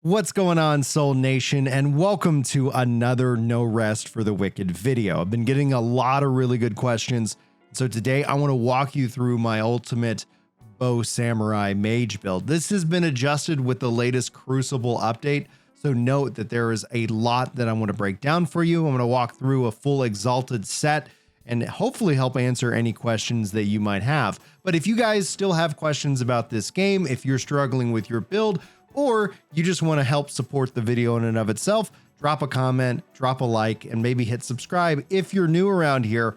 What's going on, Soul Nation, and welcome to another No Rest for the Wicked video. I've been getting a lot of really good questions, so today I want to walk you through my ultimate bow samurai mage build. This has been adjusted with the latest Crucible update, so note that there is a lot that I want to break down for you. I'm going to walk through a full Exalted set and hopefully help answer any questions that you might have. But if you guys still have questions about this game, if you're struggling with your build, or you just want to help support the video in and of itself, drop a comment, drop a like, and maybe hit subscribe if you're new around here.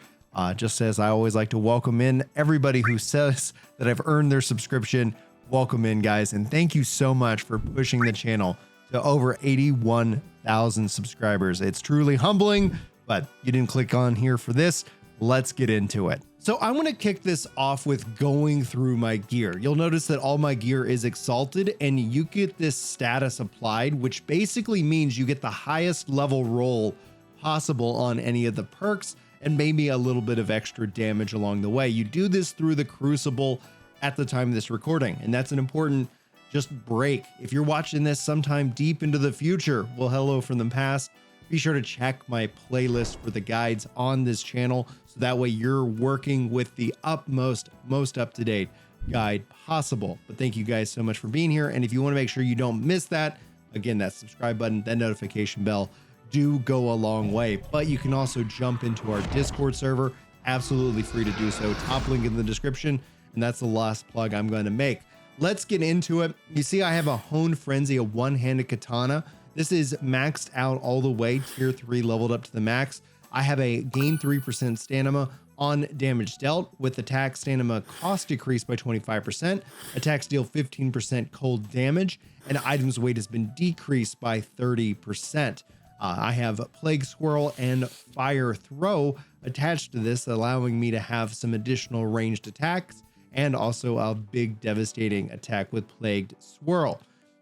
Just as I always like to welcome in everybody who says that I've earned their subscription. Welcome in, guys, and thank you so much for pushing the channel to over 81,000 subscribers. It's truly humbling, but you didn't click on here for this. Let's get into it. So I want to kick this off with going through my gear. You'll notice that all my gear is exalted and you get this status applied, which basically means you get the highest level roll possible on any of the perks and maybe a little bit of extra damage along the way. You do this through the Crucible at the time of this recording, and that's an important just break. If you're watching this sometime deep into the future, well, hello from the past. Be sure to check my playlist for the guides on this channel, so that way you're working with the utmost, most up-to-date guide possible. But thank you guys so much for being here. And if you want to make sure you don't miss that, again, that subscribe button, that notification bell do go a long way. But you can also jump into our Discord server, absolutely free to do so. Top link in the description. And that's the last plug I'm going to make. Let's get into it. You see, I have a Hune Frenzy, a one-handed katana. This is maxed out all the way, tier 3 leveled up to the max. I have a gain 3% stamina on damage dealt, with attack stamina cost decreased by 25%, attacks deal 15% cold damage, and items weight has been decreased by 30%. I have Plague Swirl and Fire Throw attached to this, allowing me to have some additional ranged attacks and also a big devastating attack with Plagued Swirl.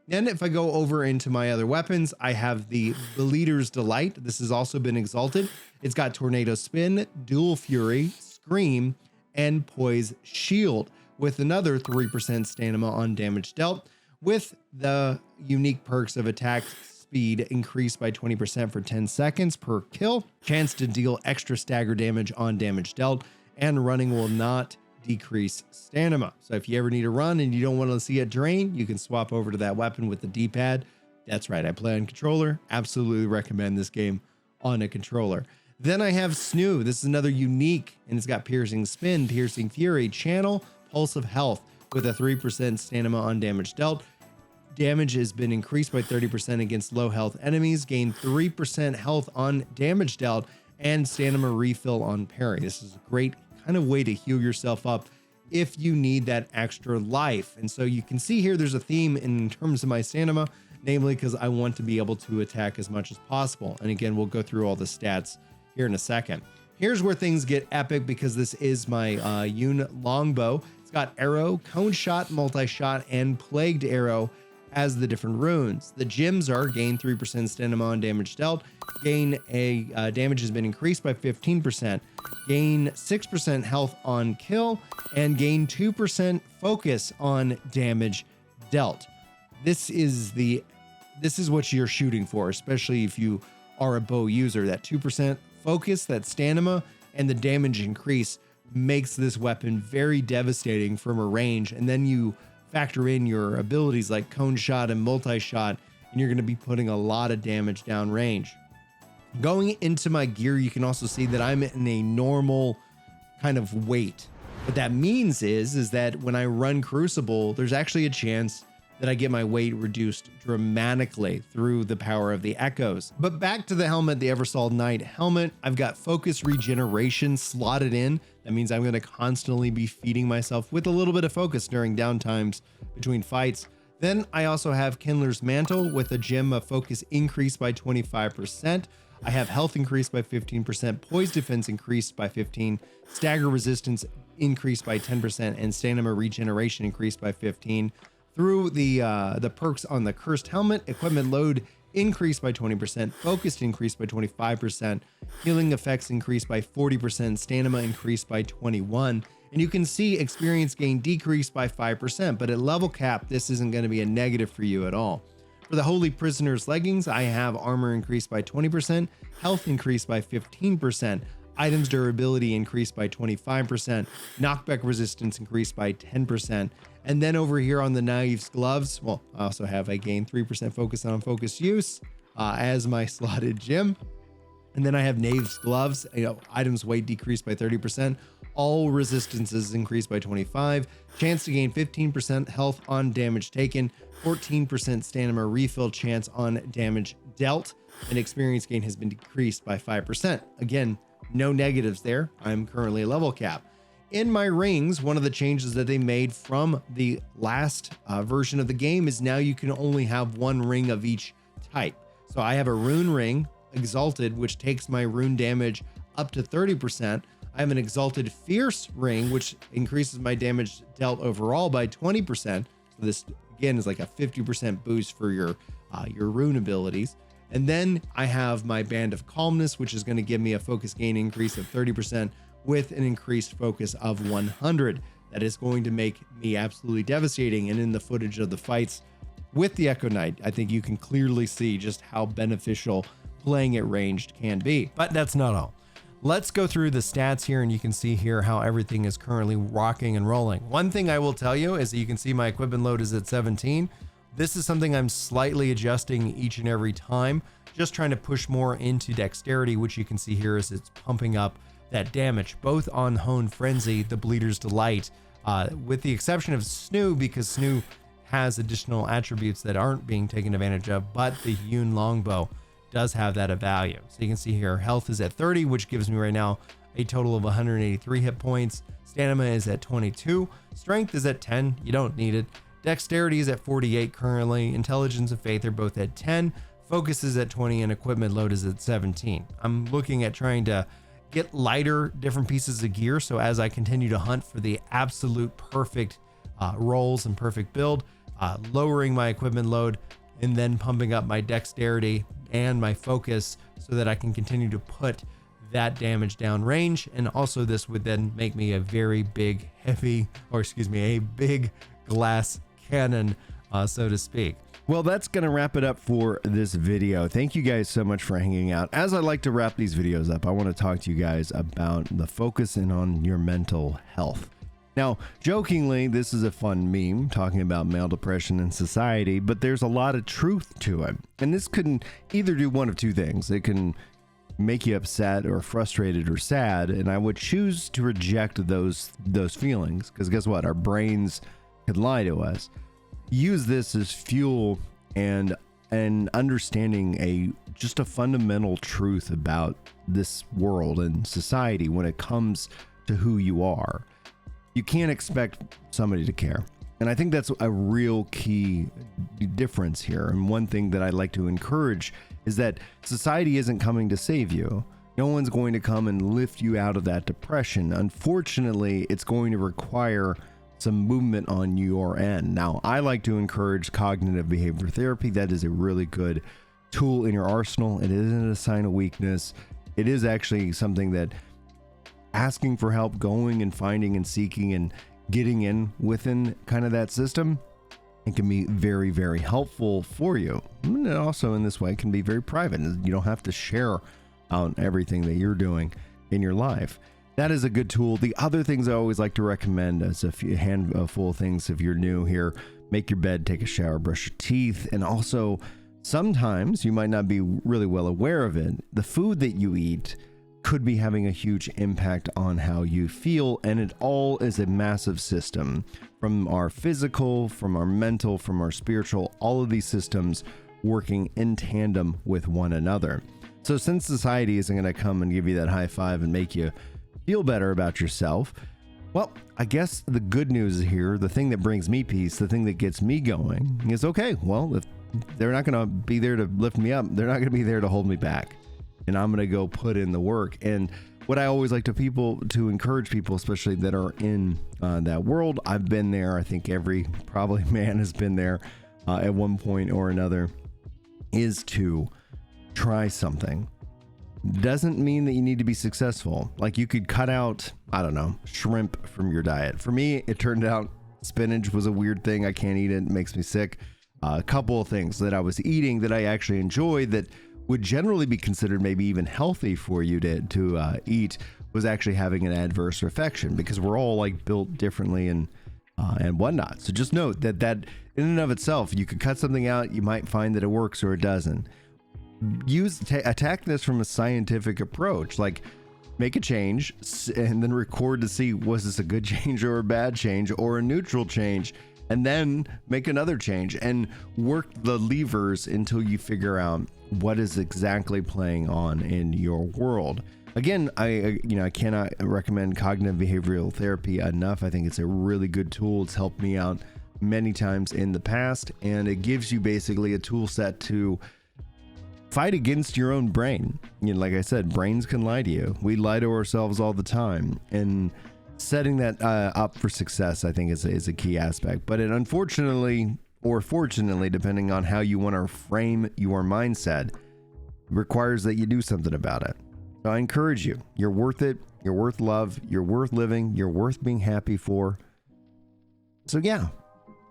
Then if I go over into my other weapons, I have the Leader's Delight. This has also been exalted. It's got Tornado Spin, Dual Fury, Scream, and Poise Shield, with another 3% stamina on damage dealt, with the unique perks of attack speed increased by 20% for 10 seconds per kill, chance to deal extra stagger damage on damage dealt, and running will not decrease stamina. So if you ever need to run and you don't want to see it drain, you can swap over to that weapon with the D-pad. That's right, I play on controller. Absolutely recommend this game on a controller. Then I have Snoo. This is another unique, and it's got Piercing Spin, Piercing Fury, Channel, Pulse of Health, with a 3% stamina on damage dealt. Damage has been increased by 30% against low health enemies, gain 3% health on damage dealt, and stamina refill on parry. This is a great kind of way to heal yourself up if you need that extra life. And so you can see here there's a theme in terms of my stamina, namely because I want to be able to attack as much as possible. And again, we'll go through all the stats here in a second. Here's where things get epic, because this is my Hune Longbow. It's got Arrow, Cone Shot, Multi-Shot, and Plagued Arrow as the different runes. The gems are gain 3% stamina on damage dealt, gain damage has been increased by 15%, gain 6% health on kill, and gain 2% focus on damage dealt. This is what you're shooting for, especially if you are a bow user. That 2% focus, that stamina, and the damage increase makes this weapon very devastating from a range. And then you factor in your abilities like Cone Shot and Multi-Shot, and you're going to be putting a lot of damage down range. Going into my gear, you can also see that I'm in a normal kind of weight. What that means is that when I run Crucible, there's actually a chance that I get my weight reduced dramatically through the power of the echoes. But back to the helmet, the Eversol Knight helmet. I've got focus regeneration slotted in. That means I'm going to constantly be feeding myself with a little bit of focus during downtimes between fights. Then I also have Kindler's Mantle with a gem of focus increased by 25%. I have health increased by 15%, poise defense increased by 15%, stagger resistance increased by 10%, and stamina regeneration increased by 15%. Through the perks on the cursed helmet, equipment load increased by 20%, focused increased by 25%, healing effects increased by 40%, stamina increased by 21%, and you can see experience gain decreased by 5%, but at level cap, this isn't going to be a negative for you at all. For the Holy Prisoner's Leggings, I have armor increased by 20%, health increased by 15%, items durability increased by 25%, knockback resistance increased by 10%. And then over here on the Knife's Gloves, well, I also have a gain 3% focus on focus use as my slotted gem. And then I have Knave's Gloves, items weight decreased by 30%, all resistances increased by 25, chance to gain 15% health on damage taken, 14% stamina refill chance on damage dealt, and experience gain has been decreased by 5%. Again, no negatives there. I'm currently a level cap. In my rings, one of the changes that they made from the last version of the game is now you can only have one ring of each type. So I have a Rune ring, Exalted, which takes my rune damage up to 30%. I have an Exalted Fierce ring, which increases my damage dealt overall by 20%. So this again is like a 50% boost for your rune abilities. And then I have my Band of Calmness, which is going to give me a focus gain increase of 30% with an increased focus of 100. That is going to make me absolutely devastating. And in the footage of the fights with the Echo Knight, I think you can clearly see just how beneficial playing it ranged can be. But that's not all. Let's go through the stats here, and you can see here how everything is currently rocking and rolling. One thing I will tell you is that you can see my equipment load is at 17. This is something I'm slightly adjusting each and every time, just trying to push more into dexterity, which you can see here as it's pumping up that damage, both on Hune Frenzy, the Bleeder's Delight, with the exception of Snoo, because Snoo has additional attributes that aren't being taken advantage of, but the Hune Longbow does have that of value. So you can see here, health is at 30, which gives me right now a total of 183 hit points. Stamina is at 22. Strength is at 10. You don't need it. Dexterity is at 48 currently. Intelligence and Faith are both at 10. Focus is at 20 and equipment load is at 17. I'm looking at trying to get lighter different pieces of gear. So as I continue to hunt for the absolute perfect rolls and perfect build, lowering my equipment load and then pumping up my dexterity and my focus so that I can continue to put that damage down range. And also this would then make me a very big, a big glass cannon, so to speak. Well, that's going to wrap it up for this video. Thank you guys so much for hanging out. As I like to wrap these videos up, I want to talk to you guys about the focus in on your mental health. Now, jokingly, this is a fun meme talking about male depression in society, but there's a lot of truth to it. And this can either do one of two things. It can make you upset or frustrated or sad, and I would choose to reject those feelings, because guess what? Our brains could lie to us. Use this as fuel and understanding just a fundamental truth about this world and society when it comes to who you are. You can't expect somebody to care. And I think that's a real key difference here. And one thing that I'd like to encourage is that society isn't coming to save you. No one's going to come and lift you out of that depression. Unfortunately, it's going to require some movement on your end. Now, I like to encourage cognitive behavior therapy. That is a really good tool in your arsenal. It isn't a sign of weakness. It is actually something that asking for help, going and finding and seeking and getting in within kind of that system, it can be very, very helpful for you. And it also in this way can be very private. You don't have to share out everything that you're doing in your life. That is a good tool. The other things I always like to recommend as a handful of things if you're new here: make your bed, take a shower, brush your teeth, and also sometimes you might not be really well aware of it. The food that you eat could be having a huge impact on how you feel, and it all is a massive system, from our physical, from our mental, from our spiritual, all of these systems working in tandem with one another. So since society isn't going to come and give you that high five and make you feel better about yourself, well, I guess the good news is here, the thing that brings me peace, the thing that gets me going is, okay, well, if they're not going to be there to lift me up, they're not going to be there to hold me back. And I'm going to go put in the work. And what I always like to encourage people, especially that are in that world, I've been there. I think every probably man has been there at one point or another, is to try something. Doesn't mean that you need to be successful. Like, you could cut out, I don't know, shrimp from your diet. For me, it turned out spinach was a weird thing. I can't eat it. It makes me sick. a couple of things that I was eating that I actually enjoyed that would generally be considered maybe even healthy for you to eat was actually having an adverse affection, because we're all like built differently and whatnot. So just note that in and of itself, you could cut something out, you might find that it works or it doesn't. Attack this from a scientific approach, like make a change and then record to see, was this a good change or a bad change or a neutral change, and then make another change and work the levers until you figure out what is exactly playing on in your world. Again, I cannot recommend cognitive behavioral therapy enough. I think it's a really good tool. It's helped me out many times in the past, and it gives you basically a tool set to fight against your own brain. Like I said, brains can lie to you. We lie to ourselves all the time, and setting that up for success, I think, is a key aspect. But it unfortunately, or fortunately, depending on how you want to frame your mindset, requires that you do something about it. So I encourage you. You're worth it. You're worth love. You're worth living. You're worth being happy for. So yeah,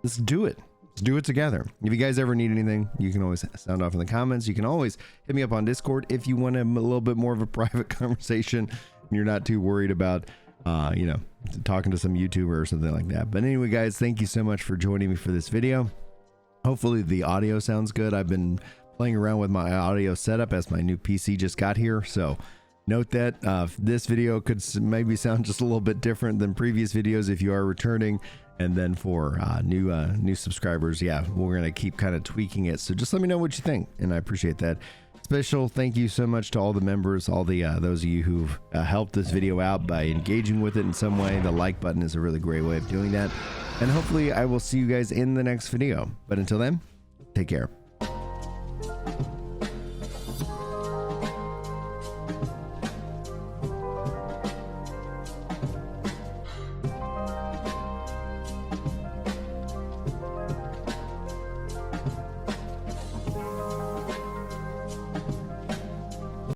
let's do it. Let's do it together. If you guys ever need anything, you can always sound off in the comments. You can always hit me up on Discord if you want a little bit more of a private conversation and you're not too worried about talking to some YouTuber or something like that. But anyway, guys, thank you so much for joining me for this video. Hopefully the audio sounds good. I've been playing around with my audio setup as my new PC just got here, so note that this video could maybe sound just a little bit different than previous videos if you are returning. And then for new subscribers, yeah, we're gonna keep kind of tweaking it. So just let me know what you think, and I appreciate that. Special thank you so much to all the members, all the those of you who've helped this video out by engaging with it in some way. The like button is a really great way of doing that. And hopefully I will see you guys in the next video. But until then, take care.